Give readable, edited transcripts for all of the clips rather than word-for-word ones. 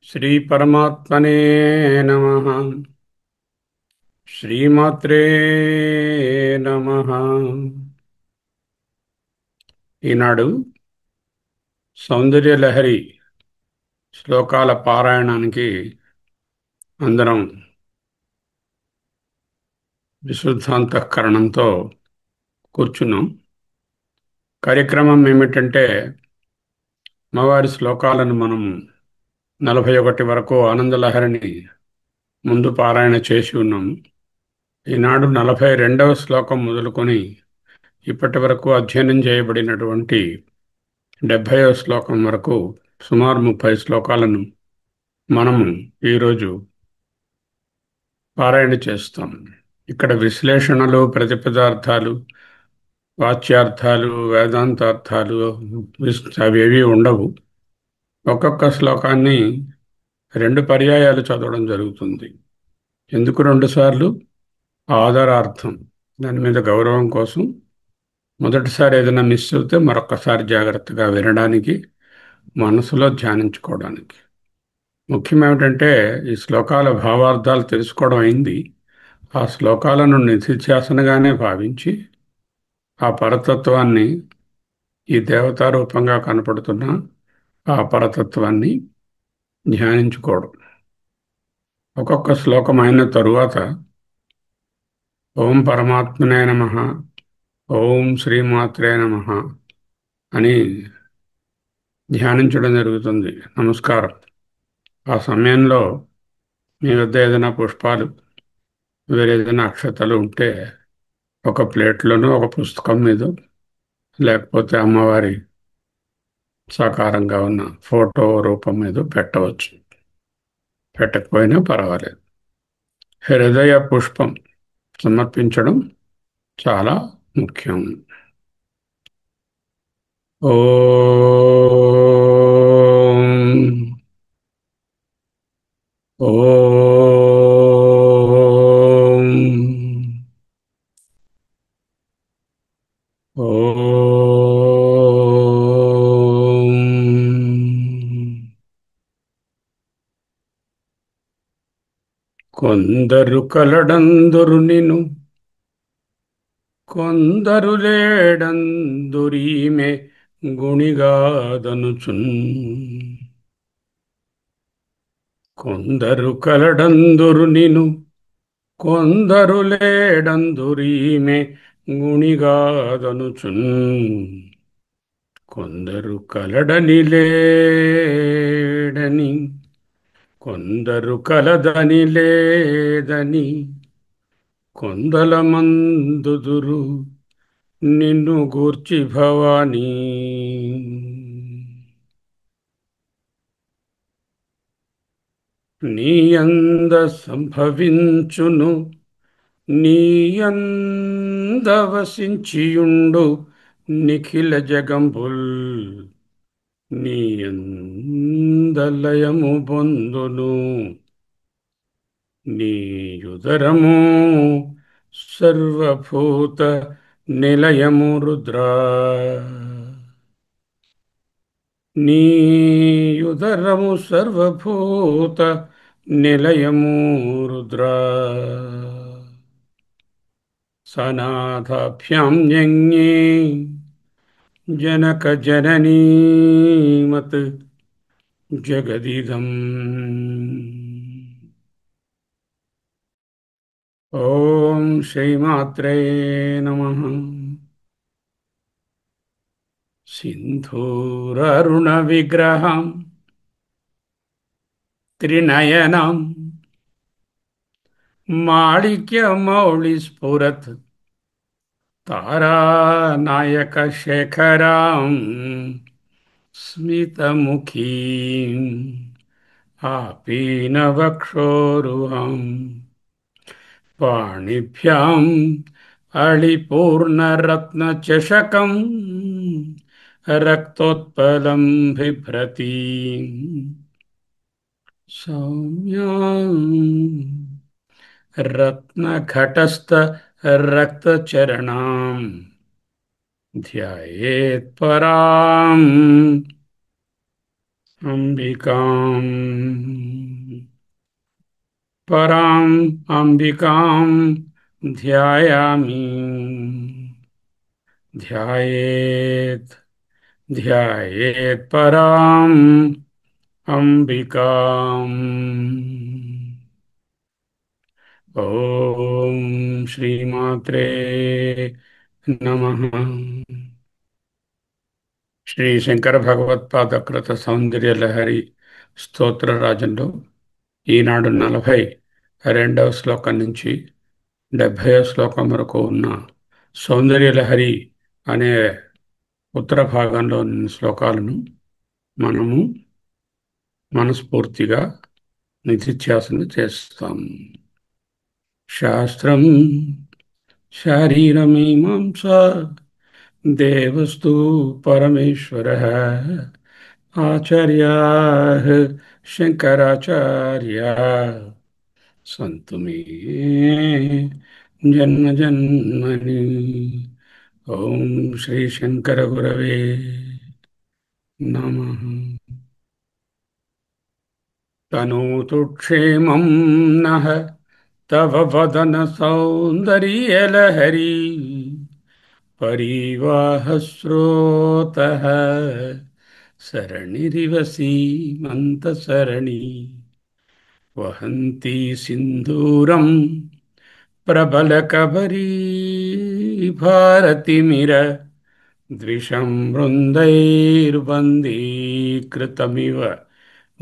శ్రీ పరమాత్మనే నమః. శ్రీమాత్రే నమః. ఈనాడు సౌందర్యలహరి శ్లోకాల పారాయణానికి అందరం విశుద్ధాంతఃకరణంతో కూర్చున్నాం. కార్యక్రమం ఏమిటంటే, అమ్మవారి శ్లోకాలను మనం 41 వరకు ఆనందలహరిని ముందు పారాయణ చేసి ఉన్నాము. ఈనాడు 42వ శ్లోకం మొదలుకొని ఇప్పటి వరకు అధ్యయనం చేయబడినటువంటి 70వ శ్లోకం వరకు సుమారు 30 శ్లోకాలను మనము ఈరోజు పారాయణ చేస్తాం. ఇక్కడ విశ్లేషణలు, ప్రతిపదార్థాలు, వాచ్యార్థాలు, వేదాంతార్థాలు అవేవి ఉండవు. ఒక్కొక్క శ్లోకాన్ని 2 పర్యాయాలు చదవడం జరుగుతుంది. ఎందుకు 2 సార్లు? ఆదరార్థం, దాని మీద గౌరవం కోసం. మొదటిసారి ఏదైనా మిస్ అవుతే మరొకసారి జాగ్రత్తగా వినడానికి, మనసులో ధ్యానించుకోవడానికి. ముఖ్యం ఏమిటంటే, ఈ శ్లోకాల భావార్థాలు తెలుసుకోవడం అయింది. ఆ శ్లోకాలను నిధిధ్యాసనగానే భావించి ఆ పరతత్వాన్ని, ఈ దేవతారూపంగా కనపడుతున్న ఆ పరతత్వాన్ని ధ్యానించుకోవడం. ఒక్కొక్క శ్లోకం అయిన తరువాత ఓం పరమాత్మనే నమః, ఓం శ్రీమాత్రే నమః అని ధ్యానించడం జరుగుతుంది. నమస్కారం. ఆ సమయంలో మీ వద్ద ఏదైనా పుష్పాలు, వేరే ఏదైనా అక్షతలు ఉంటే ఒక ప్లేట్లోనూ, ఒక పుస్తకం మీద, లేకపోతే అమ్మవారి సాకారంగా ఉన్న ఫోటో రూపం మీద పెట్టవచ్చు. పెట్టకపోయినా పర్వాలేదు. హృదయ పుష్పం సమర్పించడం చాలా ముఖ్యం. ఓం ఓం ఓం. కొందరు కలడందురు నిను, కొందరు లేడందురీమె గుణిగాదనుచున్. కొందరు కలడందురు నిను, కొందరు లేడందురీమె గుణిగాదనుచున్. కొందరు కలడని లేడని, కొందరు కలదని లేదని, కొందల మందుదురు నిన్ను గూర్చి భవానీ. నీయంద సంభవించును, నీయందవసించియుండు నిఖిల జగంబుల్. నీయందలయము పొందును, నీయుదరము సర్వభూత నిలయము రుద్రా. నీయుదరము సర్వభూత నిలయము రుద్రా. సనాథాభ్యాం యజ్ఞే జనక జననీమత్ జగదిదం. ఓం శ్రీమాత్రే నమః. సింధూరరుణ విగ్రహం త్రినయనం మాళిక్యమౌళిస్ఫురత్ తారానాయక శేఖరాం స్మితముఖీం ఆపీనవక్షోరుహం పాణిభ్యాం అళిపూర్ణరత్నచషకం రక్తోత్పలం బిభ్రతీం సౌమ్యాం రత్నఘటస్థ రక్తచరణాం ధ్యాయేత్ పరాం అంబికాం పరాం అంబికాం ధ్యాయామి ధ్యాయేత్ ధ్యాయేత్ పరాం అంబికాం. ఓం శ్రీమాత్రే నమః. శ్రీ శంకర భగవత్పాదకృత సౌందర్య లహరి స్తోత్రరాజంలో ఈనాడు 42వ శ్లోకం నుంచి 70వ శ్లోకం వరకు ఉన్న సౌందర్య లహరి అనే ఉత్తర భాగంలో ఉన్న శ్లోకాలను మనము మనస్ఫూర్తిగా నిధిధ్యాసన చేస్తాం. శాస్త్రం శారీరమీమాంసా దేవస్తు పరమేశ్వరః ఆచార్యాః శంకరాచార్యాः సంతు మే జన్మ జన్మని. ఓం శ్రీ శంకర గురవే నమః. తనోతు క్షేమం నః తవ వదన సౌందర్యలహరీ పరివాహస్రోతః సరణిరివ సీమంతసరణి వహంతి సింధూరం ప్రబలకబరీ భారతిమిర ద్విషం బృందైర్వందీకృతమివ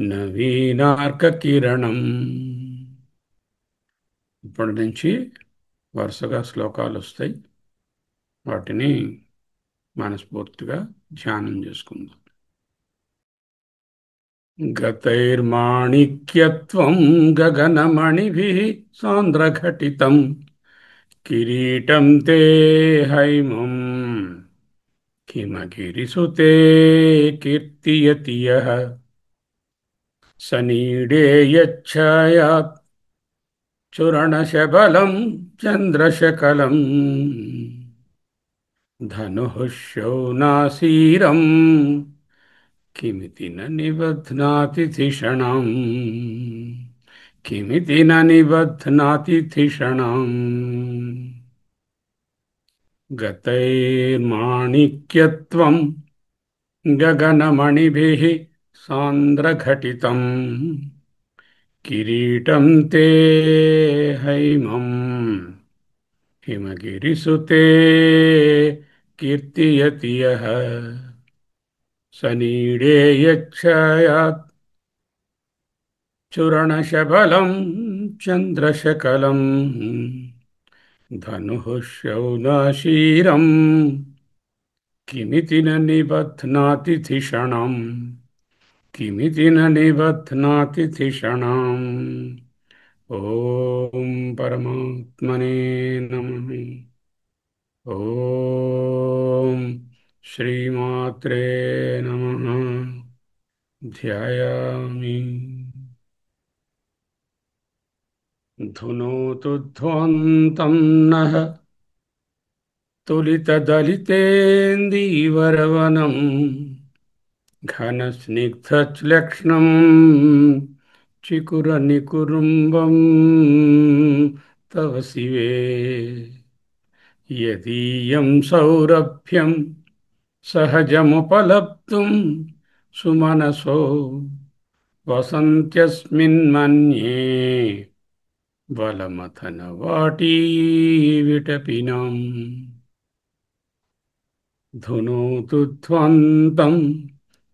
నవీనార్కకిరణం. ఇప్పటి నుంచి వరుసగా శ్లోకాలు వస్తాయి. వాటిని మనస్ఫూర్తిగా ధ్యానం చేసుకుందాం. గతైర్మాణిక్యత్వం గగనమణిభిః సాంద్రఘటితం కిరీటం తే హైమం హిమగిరిసుతే కీర్తియతి యః సనీడే యచ్ఛాయాత్ చురణశబలం చంద్రశకలం ధనుః శౌనాసీరం కిమితి న నిబధ్నాతి ధిషణం కిమితి న నిబధ్నాతి ధిషణం. గతైర్మాణిక్యత్వం గగనమణిభిః సాంద్రఘటితం కిరీటం తే హైమం హిమగిరిసుతే కీర్తియతి యః సనీడే యచ్ఛాయాత్ చురణశబలం చంద్రశకలం ధనుః శౌనాశీరం కిమితి న నిబధ్నాతి ధిషణం కిమితి న నిబధ్నాతి ధిషణం. ఓం పరమాత్మనే నమః. ఓం శ్రీమాత్రే నమః. ధ్యాయామి. ధునోతు ధ్వంతం నః తులితదలితేందీవరవనం ఘనస్నిగ్ధశ్లక్ష్ణం చికురనికురుంబం తవ శివే యదీయం సౌరభ్యం సహజముపలప్తుం సుమనసో వసంత్యస్మిన్మన్యే బలమథన వాటీ విటపినం. ధునోతు ధ్వంతం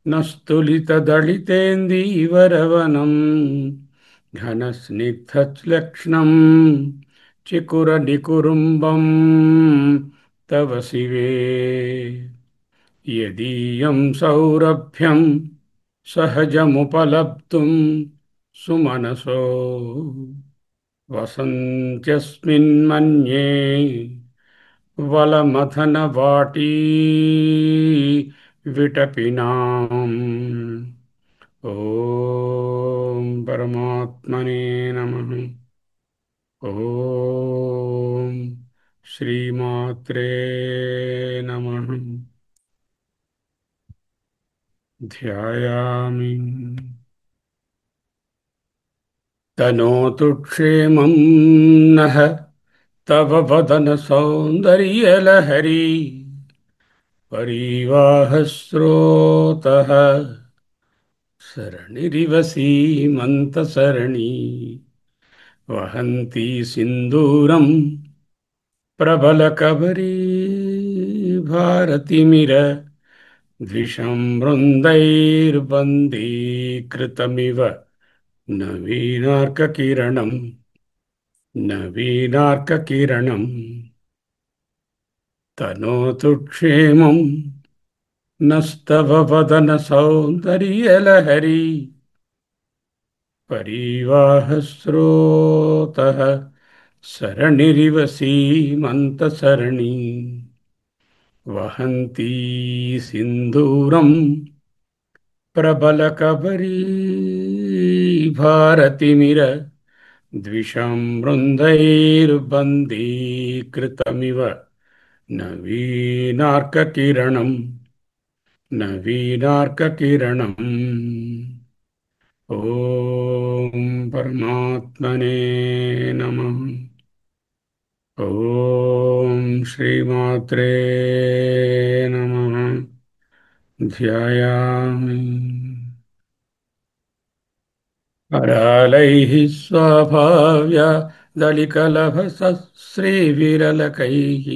నస్తులితదళితేందీవరవనం ఘనస్నిగ్ధశ్లక్ష్ణం చికురనికురుంబం तव शिवे यदीयं सौरभ्यं सहजमुपलब्धुं सुमनसो वसन्त्यस्मिन्मन्ये वलमथनवाटी विटपिनाम् ॐ परमात्मने नमः। ॐ श्रीमात्रे नमः। ध्यायामि तनोतु क्षेमं नः तव वदन सौन्दर्यलहरी परिवाहस्रोतः सरणिरिव सीमन्तसरणि वहन्ती सिन्दूरम् प्रबलकबरी भारतिमिर द्विषं वृन्दैर्बन्दीकृतमिव नवीनार्ककिरणम् नवीनार्ककिरणम् तनोतु क्षेमम् नस्तव वदन सौन्दर्यलहरी परिवाहस्रोतः सरणिरिव सीमन्तसरणि वहन्ती सिन्दूरम् प्रबलकबरी भारतिमिर द्विषं वृन्दैर्बन्दीकृतमिव नवीनार्ककिरणम् नवीनार्ककिरणम् ॐ परमात्मने नमः। ॐ श्रीमात्रे नमः। ध्यायामि करालैः स्वाभाव्य दलिकलभश्रीविरलकैः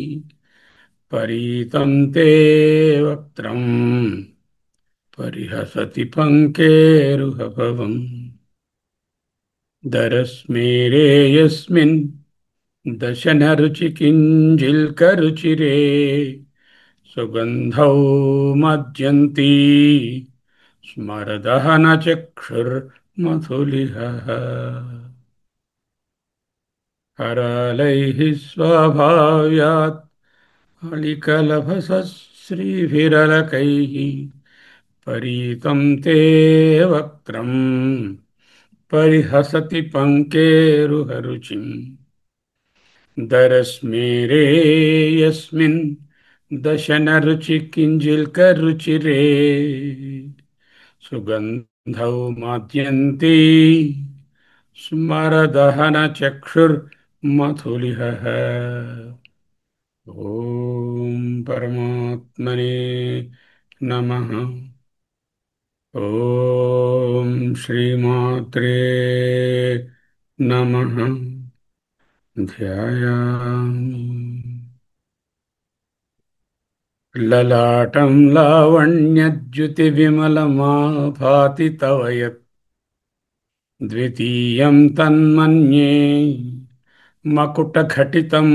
परीतं ते वक्त्रम् परिहसति पङ्केरुहभवम् दरस्मेरे यस्मिन् दशनरुचिकिञ्जिल्करुचिरे सुगन्धौ मज्जन्ती स्मरदहनचक्षुर्मधुलिहः करालैः स्वाभाव्यात् अलिकलभसश्रीभिरलकैः परीतं ते वक्त्रम् परिहसति पङ्केरुहरुचिम् दरस्मेरे यस्मिन् दशनरुचिकिञ्जिल्करुचिरे सुगन्धौ माद्यन्ते स्मरदहनचक्षुर्मथुलिहः ॐ परमात्मने नमः। ॐ श्रीमात्रे नमः। ध्यायामि ललाटं लावण्यद्युतिविमलमाभाति तव यत् द्वितीयं तन्मन्ये मकुटघटितं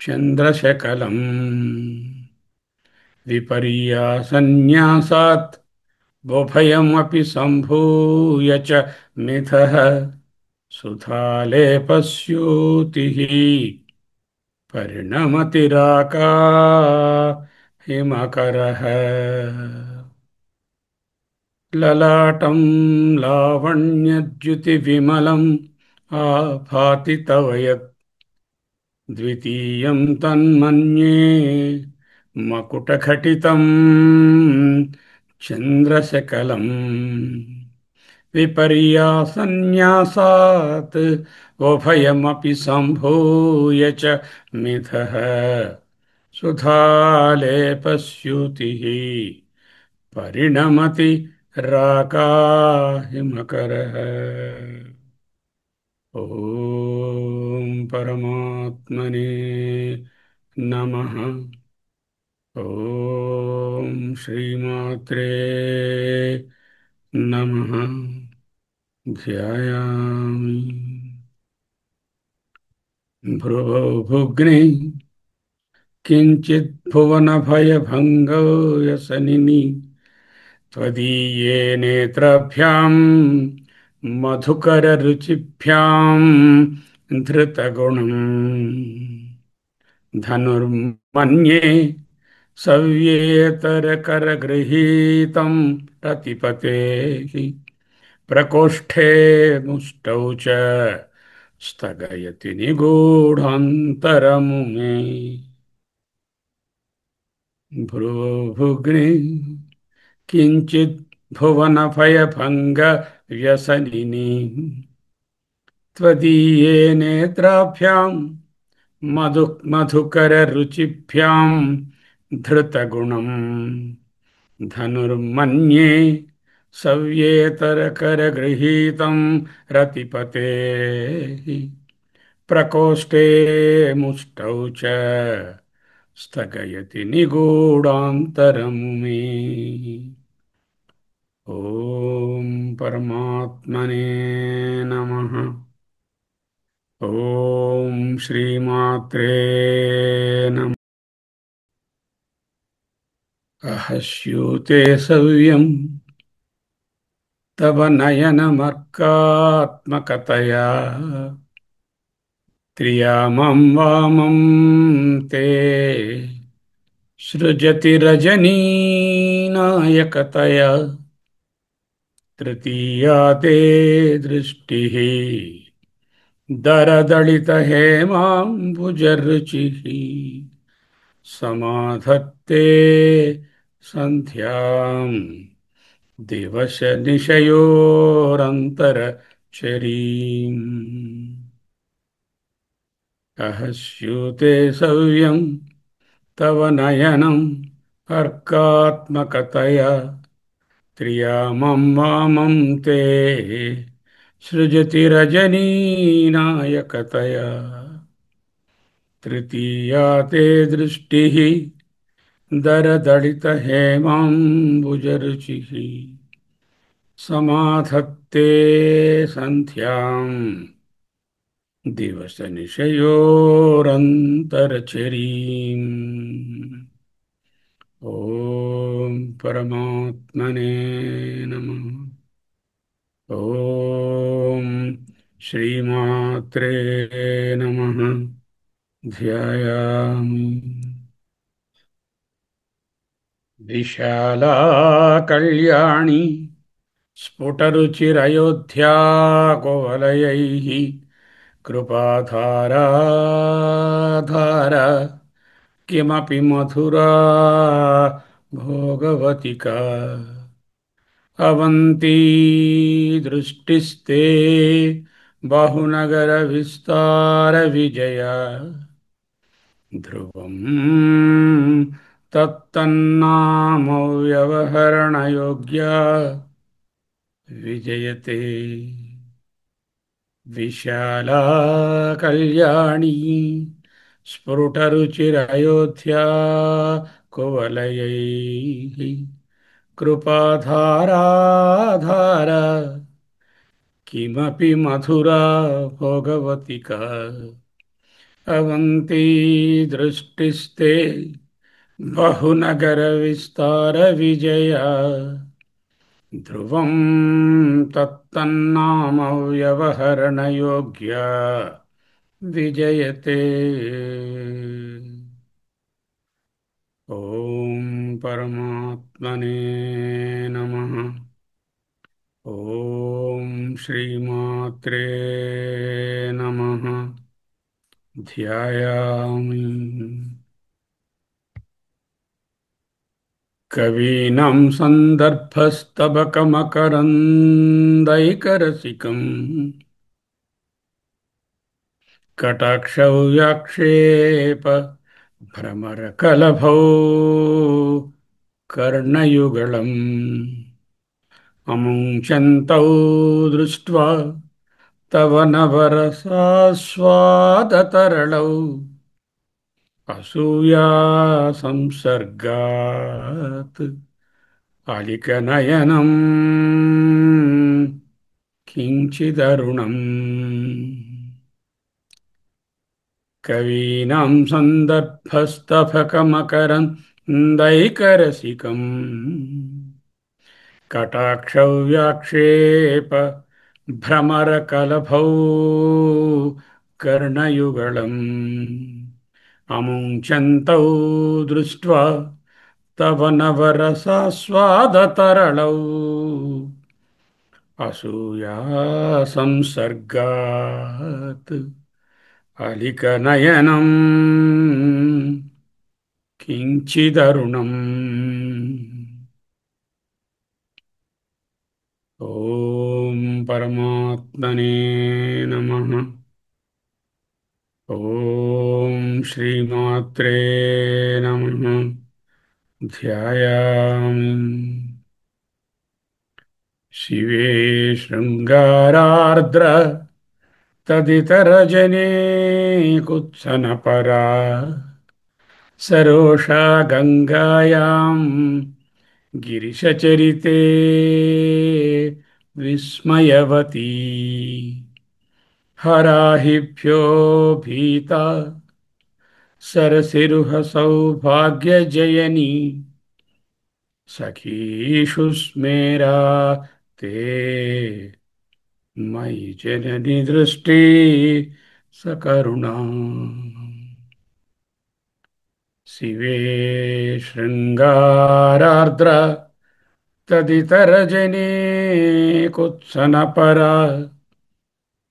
चन्द्रशकलम् विपर्यासन्न्यासात् बुभयमपि सम्भूय च मिथः सुधालेपस्यूतिः परिणमतिराका हिमकरः ललाटं लावण्यद्युतिविमलम् आभाति तव यत् द्वितीयं तन्मन्ये मकुटघटितं चन्द्रशकलम् विपर्यासन्न्यासात् उभयमपि सम्भूय च मिथः सुधालेपस्यूतिः परिणमति राकाहिमकरः ॐ परमात्मने नमः। ॐ श्रीमात्रे नमः। ध्यायामि भ्रुवौ भुग्नि किञ्चिद्भुवनभयभङ्गो व्यसनिनि त्वदीये नेत्राभ्याम् मधुकररुचिभ्याम् धृतगुणम् धनुर्मन्ये सव्येतरकरगृहीतं रतिपतेः प्रकोष्ठे मुष्टौ च स्थगयति निगूढान्तरमुमे भ्रूभुग्नि किञ्चित् भुवनभयभङ्गव्यसनिनि त्वदीये नेत्राभ्याम् मधुकररुचिभ्याम् धृतगुणम् धनुर्मन्ये सव्येतरकरगृहीतं रतिपतेः प्रकोष्ठे मुष्टौ च स्थगयति निगूढान्तरमुमे ॐ परमात्मने नमः। ॐ श्रीमात्रे नमः। अहस्यूते सव्यम् तव नयनमर्कात्मकतया त्रियामं वामं ते सृजति रजनीनायकतया तृतीया ते दृष्टिः दरदलितहेमाम्बुजरुचिः समाधत्ते सन्ध्याम् दिवश निशयोरन्तरचरीम् अहस्यूते सव्यम् तव नयनम् अर्कात्मकतया त्रियामं वामं ते सृजति रजनीनायकतया तृतीया ते दृष्टिः दरदलितहेमाम्बुजरुचिः समाधत्ते सन्ध्याम् दिवसनिशयोरन्तरचरीम् ॐ परमात्मने नमः। ॐ श्रीमात्रे नमः। ध्यायामि विशाला कल्याणी स्फुटरुचिरयोध्या कुवलयैः कृपाधाराधार किमपि मधुरा भोगवतिका अवन्ती दृष्टिस्ते बहुनगरविस्तारविजया ध्रुवम् तत्तन्नामव्यवहरणयोग्या विजयते विशाला कल्याणी स्फुटरुचिरयोध्या कुवलयैः कृपाधाराधार किमपि मधुरा भोगवतिका अवन्ती दृष्टिस्ते बहुनगरविस्तारविजया ध्रुवं तत्तन्नामव्यवहरणयोग्या विजयते ॐ परमात्मने नमः। ॐ श्रीमात्रे नमः। ध्यायामि कवीनां सन्दर्भस्तबकमकरन्दैकरसिकम् कटाक्षौ व्याक्षेप भ्रमरकलभौ कर्णयुगलम् अमुञ्चन्तौ दृष्ट्वा तव नवरसास्वादतरलौ असूया संसर्गात् आलिकनयनम् किञ्चिदरुणम् కవీనాం సందర్భస్తఫకమకరందైకరసికం కటాక్షవ్యాక్షేప భ్రమరకలభౌ కర్ణయుగళం అముంచంతౌ దృష్ట్వా తవ నవరసాస్వాదతరళౌ అసూయా సంసర్గాత్ అలికనయనం కించిదరుణం. ఓం పరమాత్మనే నమః. ఓం శ్రీమాత్రే నమః. ధ్యాయామి శివే శృంగారార్ద్ర తదితరజనే కుత్సనపరా సరోషా గంగాయాం గిరిశచరితే విస్మయవతి హరాహిభ్యో భీతా సరసిరుహ సౌభాగ్యజయని సఖీషు స్మేరా తే మయి జనని దృష్టి సకరుణా. శివే శృంగారార్ద్ర తదితరజనే కుత్సనపరా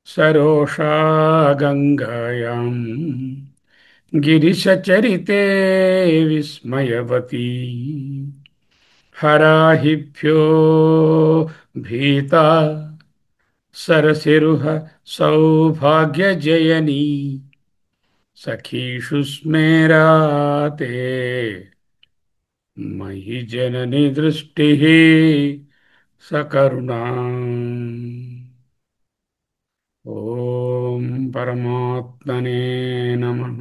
సరోషా గంగాయాం గిరిశచరితే విస్మయవతి హరాహిభ్యో భీతా సరసిరుహ సౌభాగ్యజయనీ సఖీషు స్మేరాతే మయి జనని దృష్టి సకరుణా. ఓం పరమాత్మనే నమః.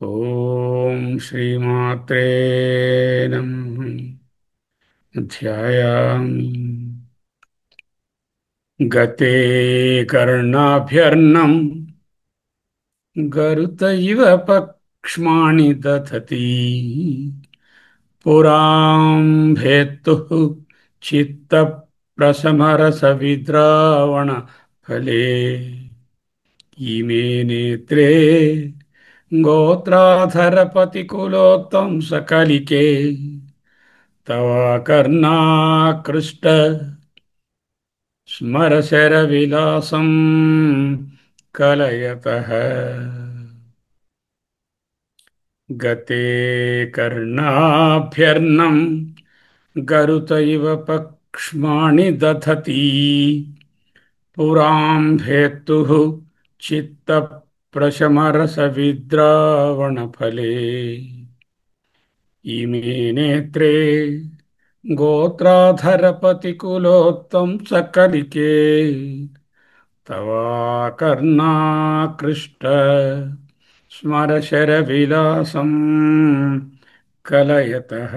ఓం శ్రీమాత్రే నమః. ధ్యాయామి గతే కర్ణాభ్యర్ణం గరుత ఇవ పక్ష్మాణి దధతి పురాం భేత్తుః చిత్త ప్రశమరస విద్రావణ ఫలే ఇమే నేత్రే గోత్రాధరపతికులోత్తం సకలికే తవ కర్ణాకృష్ట స్మరశర విలాసం కలయతః. గతే కర్ణాభ్యర్ణం గరుత ఇవ పక్ష్మాణి దధతి పురాం భేత్తుః చిత్త ప్రశమరస విద్రావణ ఫలే ఇమే నేత్రే గోత్రాధరపతికులోత్తం సకలికే తవాకర్ణాకృష్ట స్మరశర విలాసం కలయతః.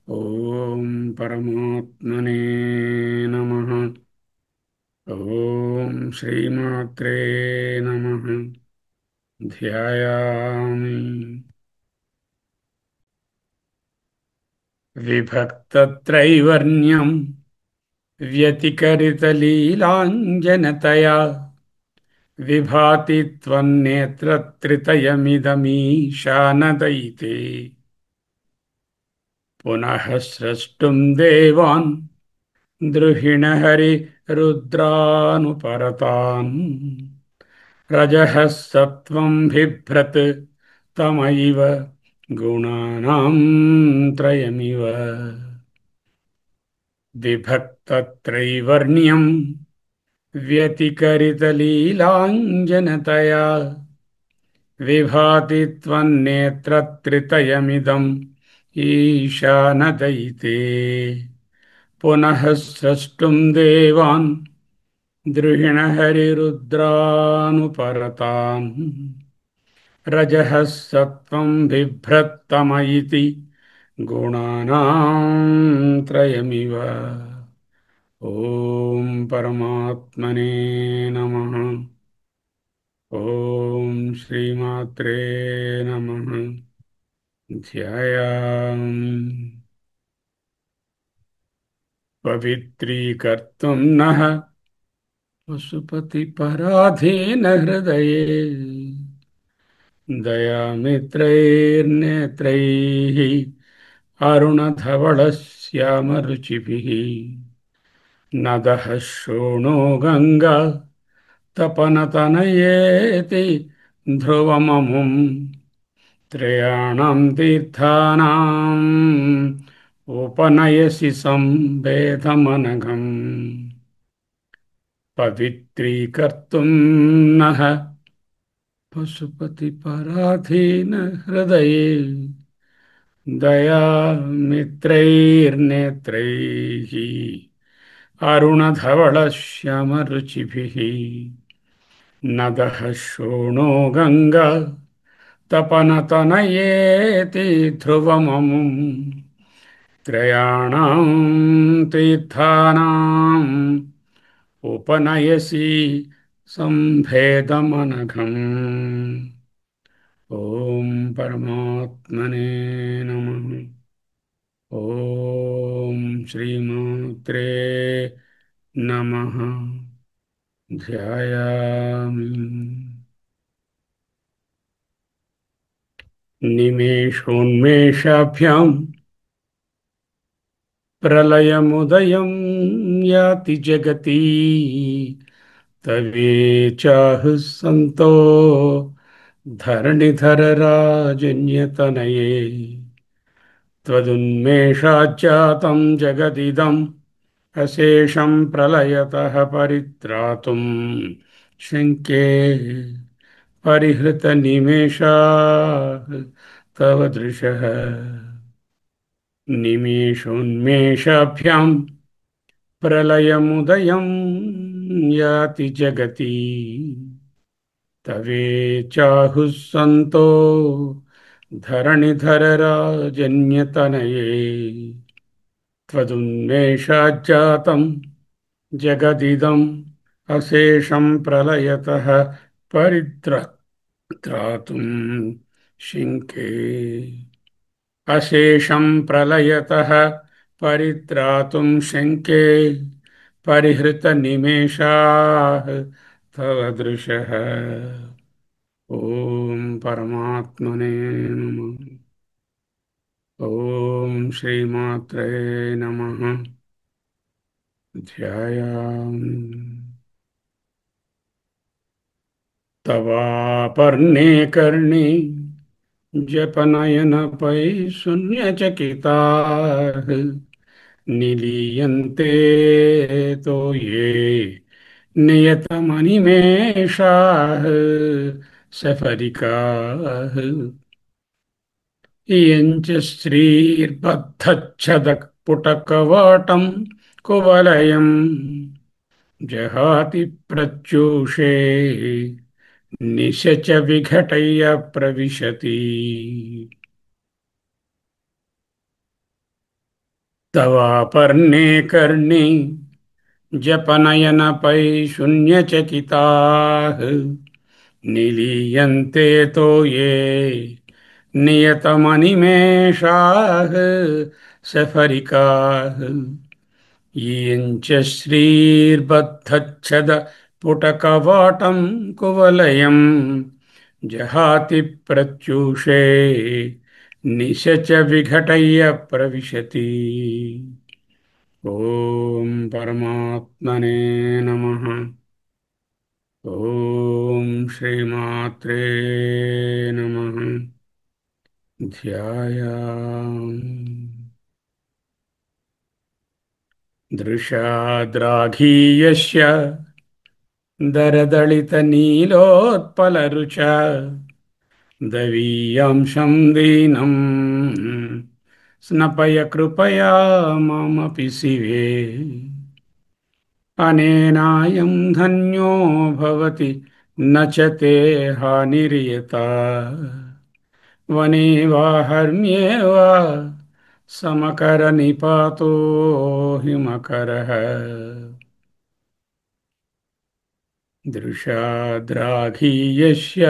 ఓం పరమాత్మనే నమః. ఓం శ్రీమాత్రే నమః. ధ్యాయామి విభక్తత్రైవర్ణ్యం వ్యతికరితలీలాంజనతయా విభాతి త్వన్నేత్రత్రితయమిదమీశానదయితే పునః స్రష్టుం దేవాన్ ద్రుహిణహరి రుద్రానుపరతాన్ రజః సత్వం బిభ్రత్ తమయివ గుణానాం త్రయమివ. విభక్తత్రైవర్ణ్యం వ్యతికరితలీలాంజనతయా విభాతి త్వన్నేత్రత్రితయమిదం ఈశానదయితే పునః స్రష్టుం దేవాన్ ద్రుహిణహరిరుద్రానుపరతాన్ రజః సత్వం బిభ్రత్తమయితి గుణానాం త్రయమివ. ఓం పరమాత్మనే నమః. ఓం శ్రీమాత్రే నమః. ధ్యాయామి పవిత్రీకర్తుం నః పశుపతిపరాధీన హృదయే దయామిత్రైర్నేత్రైः అరుణధవళశ్యామరుచిభిः నదః శోణో గంగా తపనతనయేతి ధ్రువమముం త్రయాణం తీర్థానాం ఉపనయసి సంవేదమనఘం పవిత్రీకర్తుం నః పశుపతిపరాధీన హృదయే దయామిత్రైర్నేత్రైः అరుణధవళశ్యామరుచిభిः నదః శోణో గంగా తపనతనయేతి ధ్రువమముం త్రయాణం తీర్థానాం ఉపనయసి సంభేదమనఘం. ఓం పరమాత్మనే నమః. ఓం శ్రీమాత్రే నమః. ధ్యాయామి నిమేషోన్మేషాభ్యాం ప్రళయముదయం యాతి జగతి తవేచాహు సంతో ధరణిధరరాజన్యతనయే త్వదున్మేషాజ్జాతం జగదిదం అశేషం ప్రళయతః పరిత్రాతుం శంకే పరిహృత నిమేషాః తవ దృశః. నిమేషోన్మేషాభ్యాం ప్రళయముదయం యాతి జగతి తవేచాహుః సంతో ధరణిధరరాజన్యతనయే త్వదున్మేషాజ్జాతం జగదిదం అశేషం ప్రళయతః పరిత్రాతుం శంకే అశేషం ప్రళయతః పరిత్రాతుం శంకే పరిహృత నిమేషాః తవ దృశః. ఓం పరమాత్మనే నమః. ఓం శ్రీమాత్రే నమః. ధ్యాయామి తవాపర్ణే కర్ణే జపనయనపై శూన్యచకితాః నిలీయంతే తోయే నియతమనిమేషాః సఫరికాః ఇయంచ శ్రీర్బద్ధచ్చదఃపుటకవాటం కువలయం జహాతి ప్రత్యూషే నిశచ విఘటయ్య ప్రవిశతి. తవాపర్ణే కర్ణే జపనయనపై శూన్యచకితాః నిలీయంతే తోయే నియతమనిమేషాః సఫరికాః ఈయంచ శ్రీర్బద్ధచ్చద పుటకవాటం కువలయం జహాతి ప్రత్యూషే నిశచ విఘటయ్య ప్రవిశతి. ఓం పరమాత్మనే నమః. ఓం శ్రీమాత్రే నమః. ధ్యాయామి దృశాద్రాఘీయస్య దరదళితనీలోత్పలరుచ దవీయాంశం దీనం స్నపయ కృపయా మమపి శివే. అనేనాయం ధన్యో భవతి న చ తే హానిర్యత వనే వా హర్మ్యే వా సమకర నిపాతో హిమకరః. दृशाद्राघीयस्य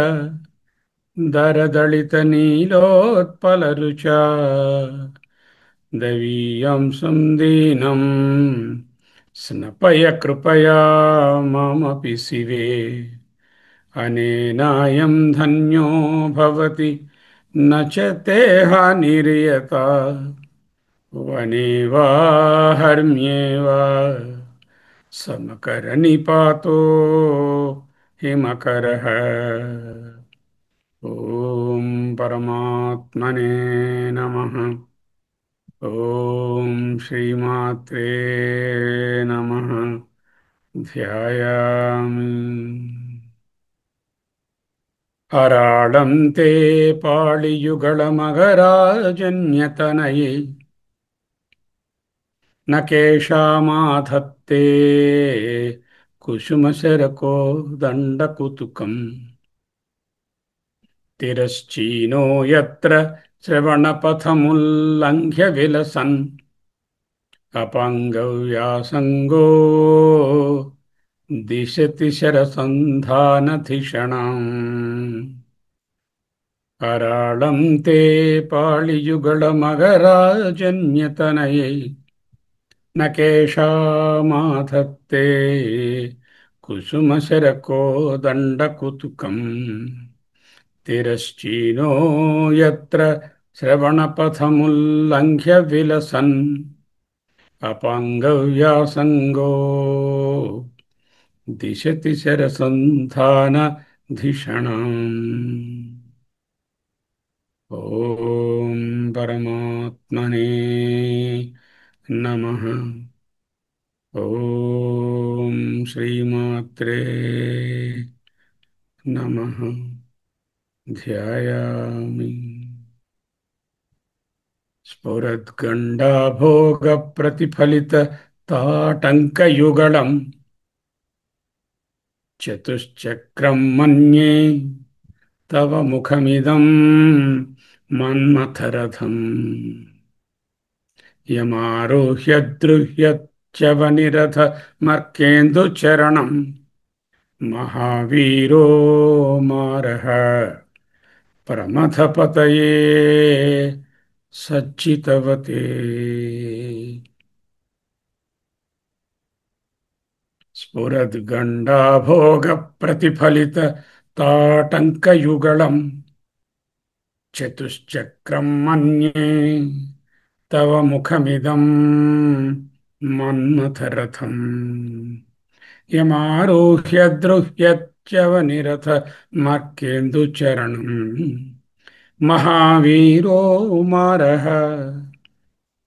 दरदलितनीलोत्पलरुचा दवीयांसं दीनं स्नपय कृपया ममपि शिवे अनेनायं धन्यो भवति न च ते हानिर्यता वने वा हर्म्ये वा समकरनिपातो हिमकरः ॐ परमात्मने नमः ॐ श्रीमात्रे नमः ध्यायामि अराळं ते पाळियुगळमघराजन्यतनये न केषामाधत्ते कुसुमशरको दण्डकुतुकम् तिरश्चीनो यत्र श्रवणपथमुल्लङ्घ्य विलसन् अपाङ्गव्यासङ्गो दिशति शरसन्धानधिषणाम् कराळं ते पाळियुगळमघराजन्यतनये न केषामाधत्ते कुसुमशरकोदण्डकुतुकम् तिरश्चीनो यत्र श्रवणपथमुल्लङ्घ्य विलसन् अपाङ्गव्यासङ्गो दिशति शरसन्धानधिषणाम् ॐ परमात्मने नमः ॐ श्रीमात्रे नमः ध्यायामि स्फुरद्गण्डाभोगप्रतिफलितताटङ्कयुगळम् चतुश्चक्रं मन्ये तव मुखमिदं मन्मथरथम् यमारोह्य द्रुह्यच्चवनिरथमर्केन्दुचरणम् महावीरो मारः प्रमथपतये सच्चितवते स्फुरद्गण्डाभोगप्रतिफलितताटङ्कयुगळम् चतुश्चक्रं मन्ये तव मुखमिदं मन्मथरथम् यमारोह्य द्रुह्यच्चवनिरथमर्केन्दुचरणम् महावीरो मारः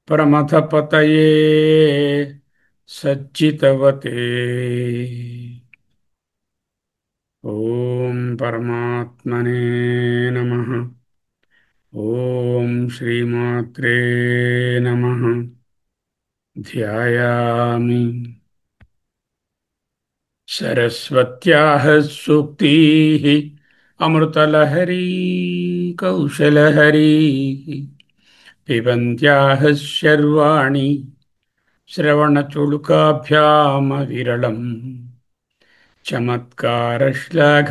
प्रमथपतये सच्चितवते ॐ परमात्मने नमः ॐ श्रीमात्रे नमः ध्यायामि सरस्वत्याः सूक्तिः अमृतलहरी कौशलहरी पिबन्त्याः शर्वाणि श्रवणचुळुकाभ्यामविरलम् चमत्कारश्लाघ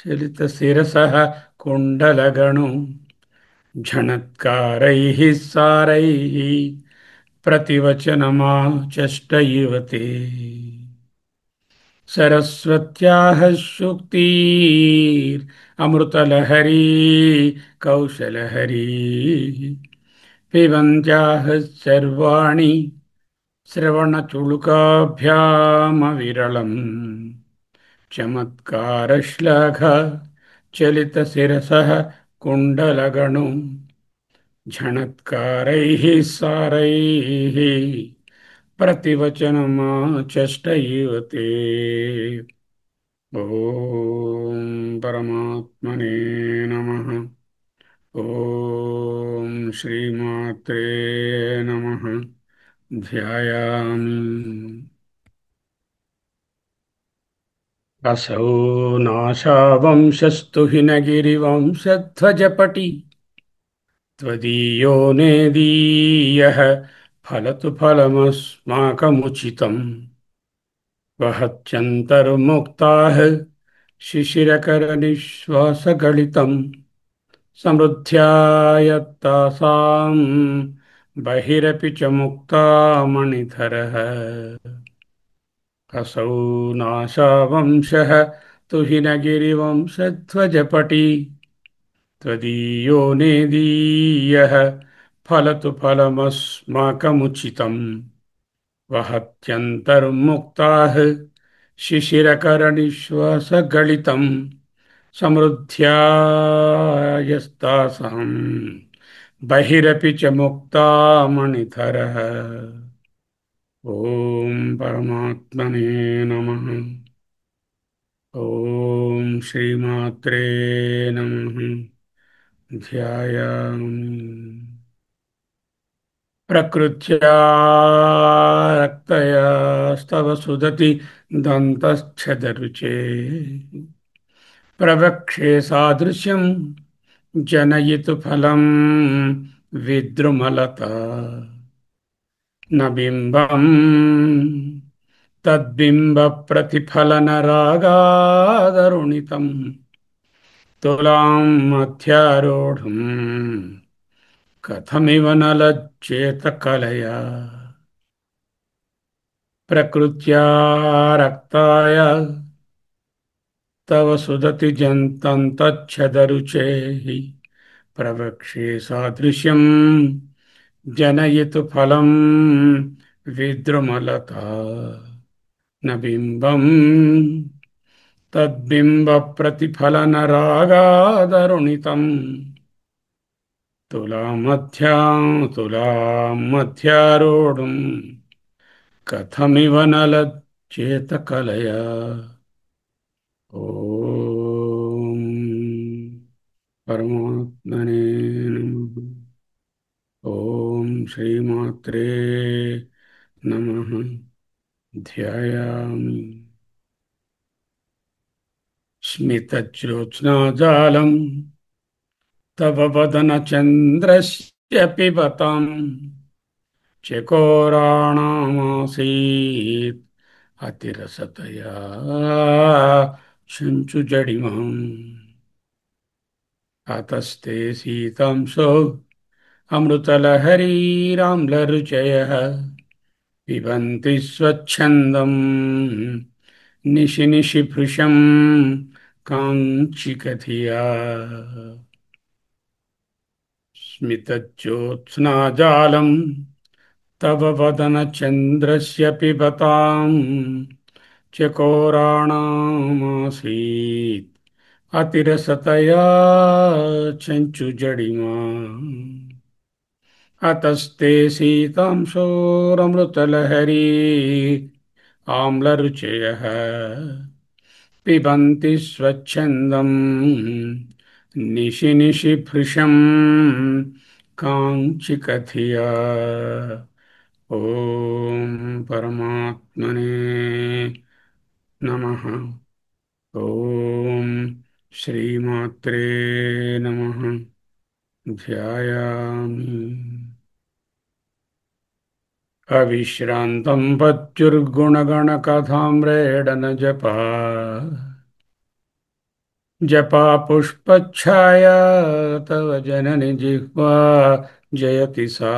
चलितशिरसः कुण्डलगणो झणत्कारैः सारैः प्रतिवचनमाचष्ट इव ते सरस्वत्याः सूक्तिरमृतलहरी कौशलहरी पिबन्त्याः सर्वाणि श्रवणचुळुकाभ्यामविरलम् चमत्कारश्लाघ चलितशिरसः कुण्डलगणो झणत्कारैः सारैः प्रतिवचनमाचष्ट इव ते ॐ परमात्मने नमः ॐ श्रीमात्रे नमः ध्यायामि असौ नाशावंशस्तु हिनगिरिवंशध्वजपटी त्वदीयो नेदीयः फलतु फलमस्माकमुचितम् वहत्यन्तर्मुक्ताः शिशिरकरनिश्वासगलितं समृद्ध्या यत्तासां बहिरपि च मुक्तामणिधरः असौ नाशावंशः तुहिनगिरिवंशध्वजपटी त्वदीयो नेदीयः फलतु फलमस्माकमुचितम् वहत्यन्तर्मुक्ताः शिशिरकरनिश्वासगलितं समृद्ध्या यस्तासां बहिरपि च मुक्तामणिधरः ॐ परमात्मने नमः। ॐ श्रीमात्रे नमः। ध्यायामि प्रकृत्या रक्तया स्तव सुदति दन्तच्छदरुचे प्रवक्षे सादृश्यं जनयितु फलं विद्रुमलता न बिम्बम् तद्बिम्बप्रतिफलनरागादरुणितम् तुलां मध्यारूढम् कथमिव न लज्जेत कलया प्रकृत्या रक्ताय तव सुदति जन्तन्तच्छदरुचेः प्रवक्ष्ये सादृश्यम् जनयितु फलम् विद्रुमलता न बिम्बम् तद्बिम्बप्रतिफलनरागादरुणितम् तुलामध्यारूढम् कथमिव न लज्जेत कलया ॐ परमात्मने नमः। ॐ श्रीमात्रे नमः। ध्यायामि स्मितज्योत्स्नाजालं तव वदनचन्द्रस्य पिबताम् चकोराणामासीत् अतिरसतया चञ्चुजडिमाम् अतस्ते सीतांशो अमृतलहरीराम्लरुचयः पिबन्ति स्वच्छन्दम् निशि निशि भृशं काञ्चिकधिया स्मितज्योत्स्नाजालं तव वदनचन्द्रस्य पिबताम् चकोराणामासीत् अतिरसतया चञ्चुजडिमा अतस्ते सीतांशोरमृतलहरी आम्लरुचयः पिबन्ति स्वच्छन्दम् निशि निशि भृशं काञ्चिकधिया ॐ परमात्मने नमः। ॐ श्रीमात्रे नमः। ध्यायामि अविश्रान्तं पत्युर्गुणगणकथाम्रेडन जपा जपा पुष्पच्छाया तव जननि जिह्वा जयति सा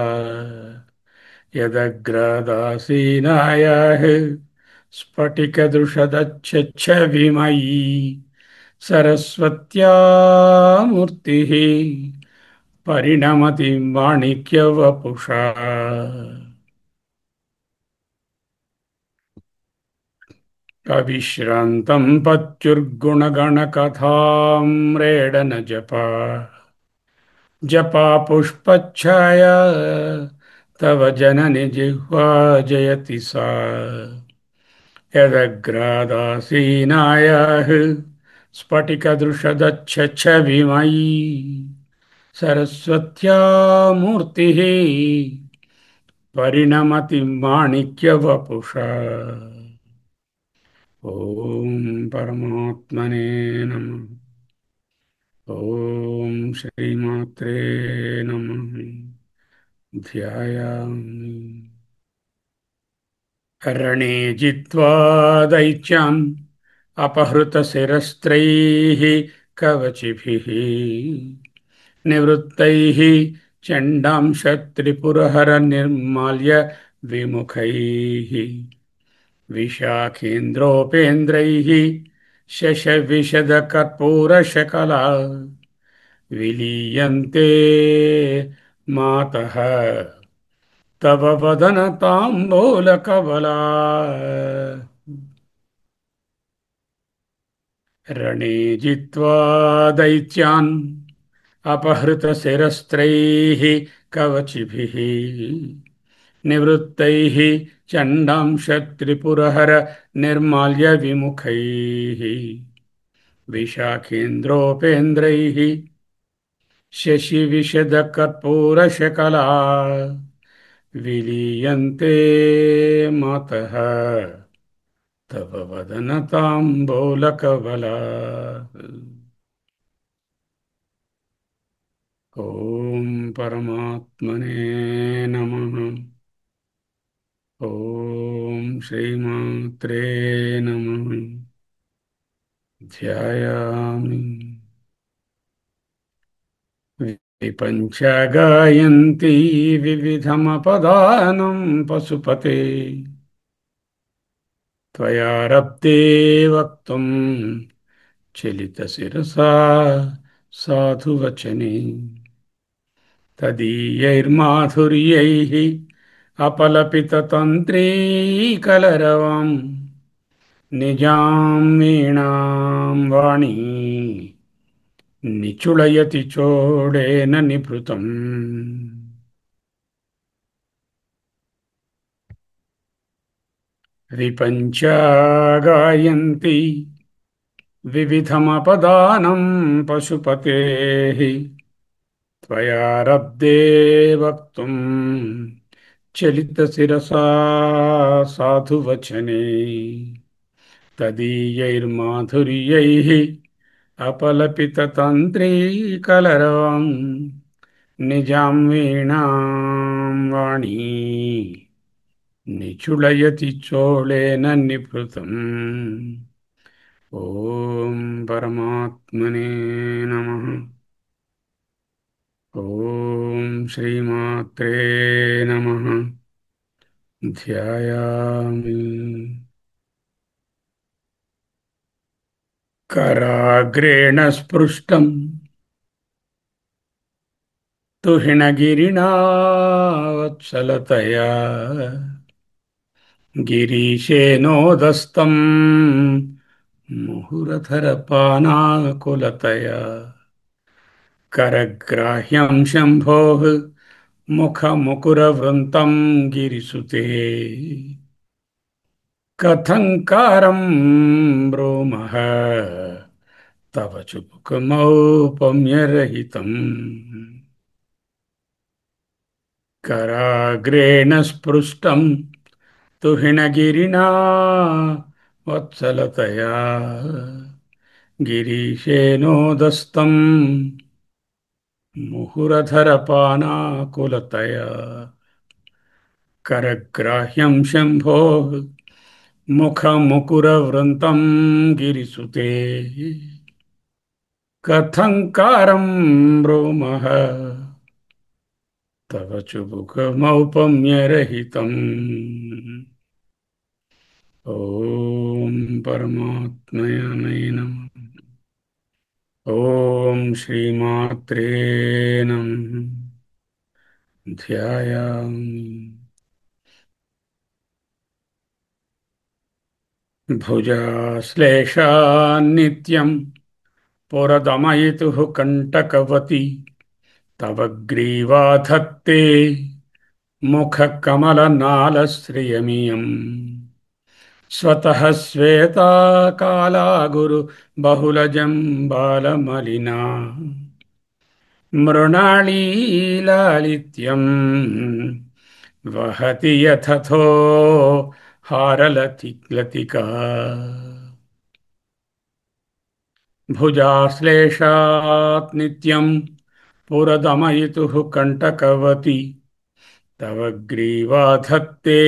यदग्रदासीनायाः स्फटिकदृशदच्छच्छविमयी सरस्वत्या मूर्तिः परिणमति माणिक्यवपुषा अविश्रान्तं पत्युर्गुणगणकथाम्रेडन जपा जपा पुष्पच्छाया तव जननि जिह्वा जयति सा यदग्रादासीनायाः स्फटिकदृशदच्छच्छविमयी सरस्वत्या मूर्तिः परिणमति माणिक्यवपुषा ॐ परमात्मने नमः। ॐ श्रीमात्रे नमः। ध्यायामि रणे जित्वा दैत्यान् अपहृतशिरस्त्रैः कवचिभिः निवृत्तैः चण्डांशत्रिपुरहरनिर्माल्य विमुखैः विशाखेन्द्रोपेन्द्रैः शशविशदकर्पूरशकला विलीयन्ते मातः तव वदनताम्बूलकबला रणे जित्वा दैत्यान् अपहृतशिरस्त्रैः कवचिभिः निवृत्तैः चण्डांशत्रिपुरहर निर्माल्य विमुखैः विशाखेन्द्रोपेन्द्रैः शशिविशदकर्पूरशकला विलीयन्ते मातः तव वदनताम्बूलकबला ॐ परमात्मने नमः। ॐ श्रीमात्रे नमः। ध्यायामि विपञ्च गायन्ती विविधमपदानं पशुपते त्वयारब्धे वक्तुं चलितशिरसा साधुवचने तदीयैर्माधुर्यैः अपलपिततन्त्रीकलरवम् निजां वीणां वाणी निचुलयति चोडेन निभृतम् विपञ्च गायन्ति विविधमपदानं पशुपतेः त्वयारब्धे वक्तुं चलितशिरसा साधुवचने तदीयैर्माधुर्यैः अपलपिततन्त्रीकलरवम् निजां वीणां वाणी निचुलयति चोळेन निभृतम् ॐ परमात्मने नमः। ॐ श्रीमात्रे नमः। ध्यायामि कराग्रेण स्पृष्टम् तुहिणगिरिणा गिरीशेनोदस्तम् मुहुरधरपानाकुलतया करग्राह्यं शम्भोः मुखमुकुरवृन्तं गिरिसुते कथङ्कारं ब्रूमः तव चुबुकमौपम्यरहितम् कराग्रेण स्पृष्टं तुहिणगिरिणा वत्सलतया गिरीशेनोदस्तं मुहुरधरपानाकुलतया करग्राह्यं शम्भोः मुखमुकुरवृन्तं गिरिसुते कथङ्कारं ब्रूमः तव चुबुकमौपम्यरहितम् ॐ परमात्मने नमः। ॐ श्रीमात्रे नमः। ध्यायामि भुजाश्लेषान्नित्यं पुरदमयितुः कण्टकवती तव ग्रीवाधत्ते मुखकमलनालश्रियमियम् स्वतः श्वेता काला गुरु बहुलजम्बालमलिना मृणालीलालित्यं वहति यथथो हारलतिका भुजाश्लेषात् नित्यं पुरदमयितुः कण्टकवती तव ग्रीवाधत्ते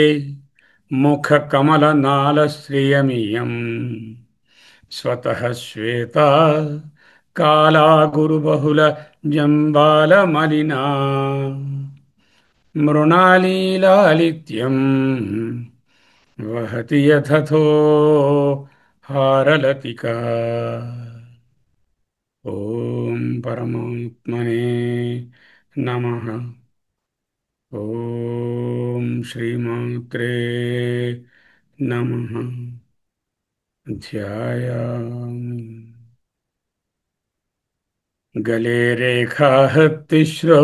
मुखकमलनालश्रियमियम् स्वतः श्वेता काला गुरुबहुलजम्बालमलिना मृणालीलालित्यम् वहति यथथो हारलतिका। ॐ परमात्मने नमः। ॐ श्रीमात्रे नमः। ध्यायामि गले रेखाः तिस्रौ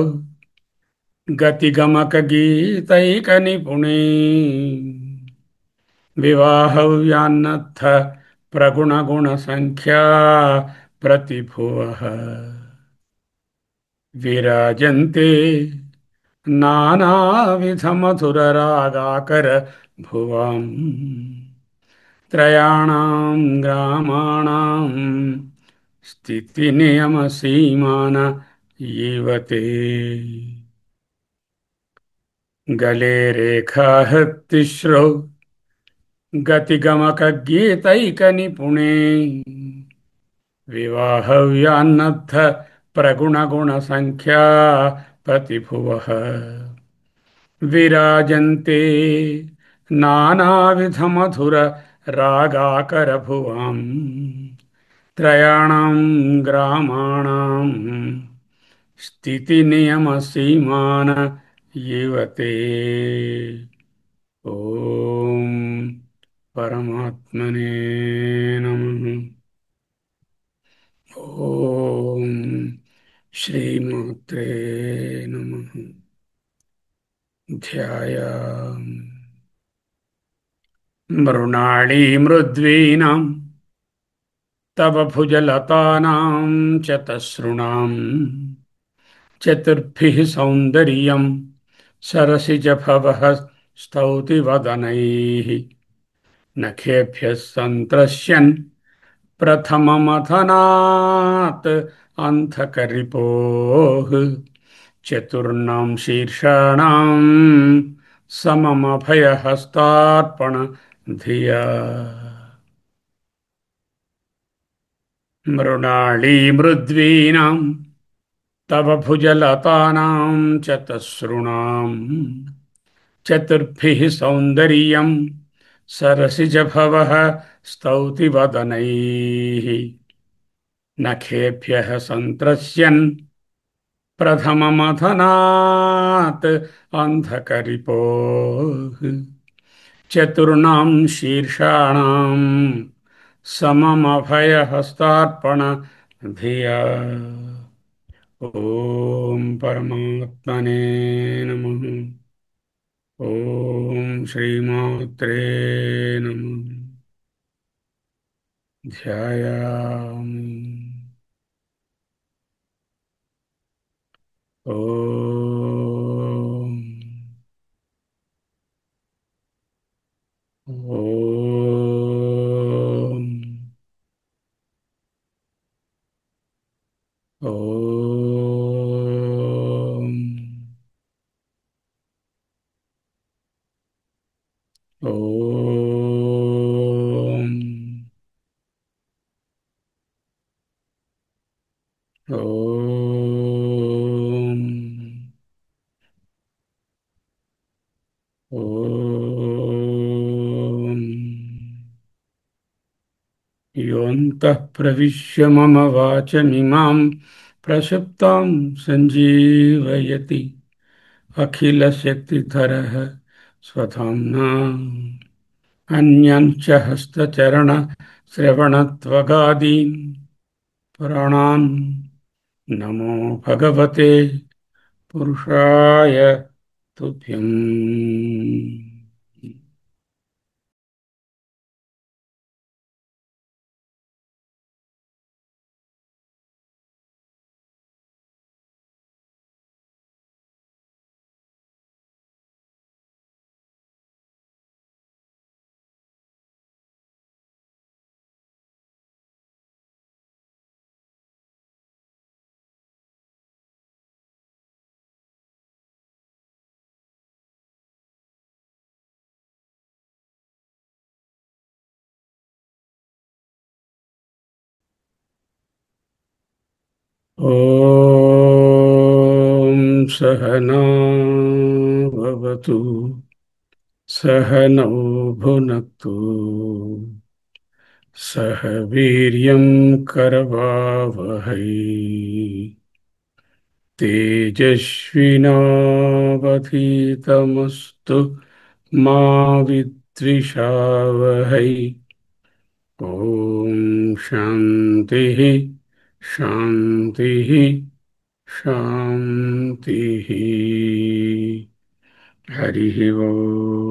गतिगमकगीतैकनिपुणे विवाहव्यान्नत्थ प्रगुणगुणसङ्ख्या प्रतिभुवः विराजन्ते नानाविधमधुररागाकर भुवम् त्रयाणां ग्रामाणां स्थितिनियमसीमान इव ते गले रेखाः तिस्रौ गतिगमकगीतैकनिपुणे विवाहव्यान्नत्थ प्रगुणगुणसङ्ख्या प्रतिभुवः विराजन्ते नानाविधमधुररागाकरभुवम् त्रयाणां ग्रामाणां स्थितिनियमसीमान इव ते। ॐ परमात्मने नमः। ॐ श्रीमात्रे नमः। ध्यायामि मृणालीमृद्वीनां तव भुजलतानां चतस्रुणां चतुर्भिः सौन्दर्यं सरसिजभवः स्तौति वदनैः नखेभ्यः सन्त्रस्यन् प्रथममथनात् अन्धकरिपोः चतुर्णां शीर्षाणां सममभयहस्तार्पण धिया मृणालीमृद्वीनां तव भुजलतानां चतस्रुणां चतुर्भिः सौन्दर्यं सरसिजभवः स्तौति वदनैः नखेभ्यः सन्त्रस्यन् प्रथममथनात् अन्धकरिपोः चतुर्णां शीर्षाणां सममभयहस्तार्पण धिया। ॐ परमात्मने नमः। ॐ श्रीमात्रे नमः। ध्यायामि ॐ ॐ ॐ ॐ ॐ ॐ योऽन्तः प्रविश्य मम वाचमिमां प्रसुप्तां सञ्जीवयति अखिलशक्तिधरः स्वधाम्ना अन्यञ्च हस्तचरणश्रवणत्वगादीन् पुराणान् नमो भगवते पुरुषाय तुभ्यम्। ॐ सहना भवतु सहनौ भुनक्तु सह वीर्यं करवावहै तेजस्विनावधीतमस्तु मा विद्विषावहै ॐ शान्तिः शान्तिः शान्तिः हरिः ओम्